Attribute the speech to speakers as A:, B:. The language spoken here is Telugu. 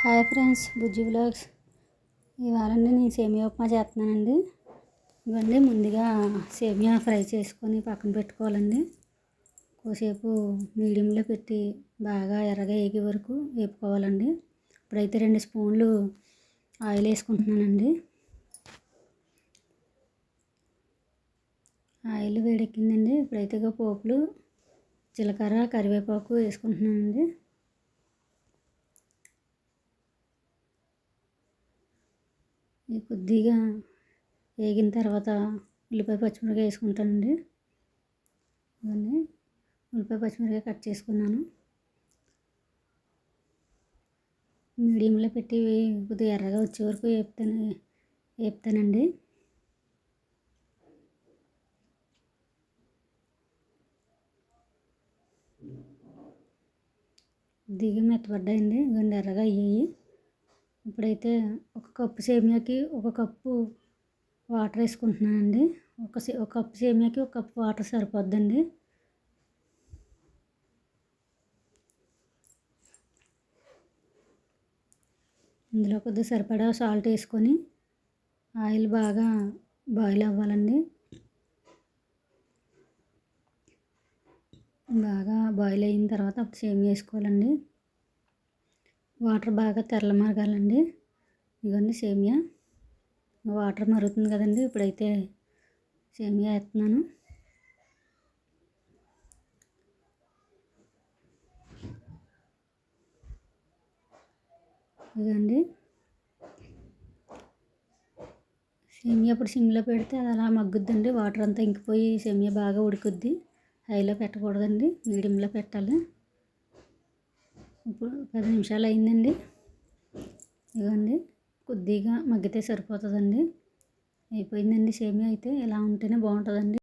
A: హాయ్ ఫ్రెండ్స్, బుజ్జి వ్లాగ్స్. ఇవాళండి నేను సేమియా ఉప్మా చేస్తున్నానండి. ఇవన్నీ ముందుగా సేమియా ఫ్రై చేసుకొని పక్కన పెట్టుకోవాలండి. కోసేపు మీడియంలో పెట్టి బాగా ఎర్రగా వేగే వరకు వేపుకోవాలండి. ఇప్పుడైతే 2 స్పూన్లు ఆయిల్ వేసుకుంటున్నానండి. ఆయిల్ వేడెక్కిందండి. ఇప్పుడైతే పోపులు జీలకర్ర, కరివేపాకు వేసుకుంటున్నానండి. ఇది కొద్దిగా వేగిన తర్వాత ఉల్లిపాయ పచ్చిమిరపకాయ వేసుకుంటానండి. ఇవన్నీ ఉల్లిపాయ పచ్చిమిరపకాయ కట్ చేసుకున్నాను. మీడియంలో పెట్టి కొద్దిగా ఎర్రగా వచ్చే వరకు వేపుతానండి. కొద్దిగా మెత్తబడ్డాయండి. ఇవన్నీ ఎర్రగా అయ్యాయి. ఇప్పుడైతే ఒక కప్పు సేమియాకి 1 కప్పు వాటర్ వేసుకుంటున్నానండి. ఒక కప్పు సేమియాకి 1 కప్పు వాటర్ సరిపోద్దండి. ఇందులో కొద్దిగా సరిపడా సాల్ట్ వేసుకొని ఆయిల్ బాగా బాయిల్ అవ్వాలండి. బాగా బాయిల్ అయిన తర్వాత అప్పుడు సేమియా వేసుకోవాలండి. వాటర్ బాగా తెరలమరగాలండి. ఇవన్నీ సేమియా వాటర్ మరుగుతుంది కదండి. ఇప్పుడైతే సేమియా వేస్తున్నాను. ఇదండి సేమియా ఇప్పుడు సిమ్లో పెడితే అది అలా మగ్గుద్దండి. వాటర్ అంతా ఇంకిపోయి సేమియా బాగా ఉడుకుద్ది. హైలో పెట్టకూడదండి, మీడియంలో పెట్టాలి. ఇప్పుడు 10 నిమిషాలు అయిందండి. ఇదిగోండి కొద్దిగా మగ్గితే సరిపోతుందండి. అయిపోయిందండి సేమియా. అయితే ఇలా ఉంటేనే బాగుంటుందండి.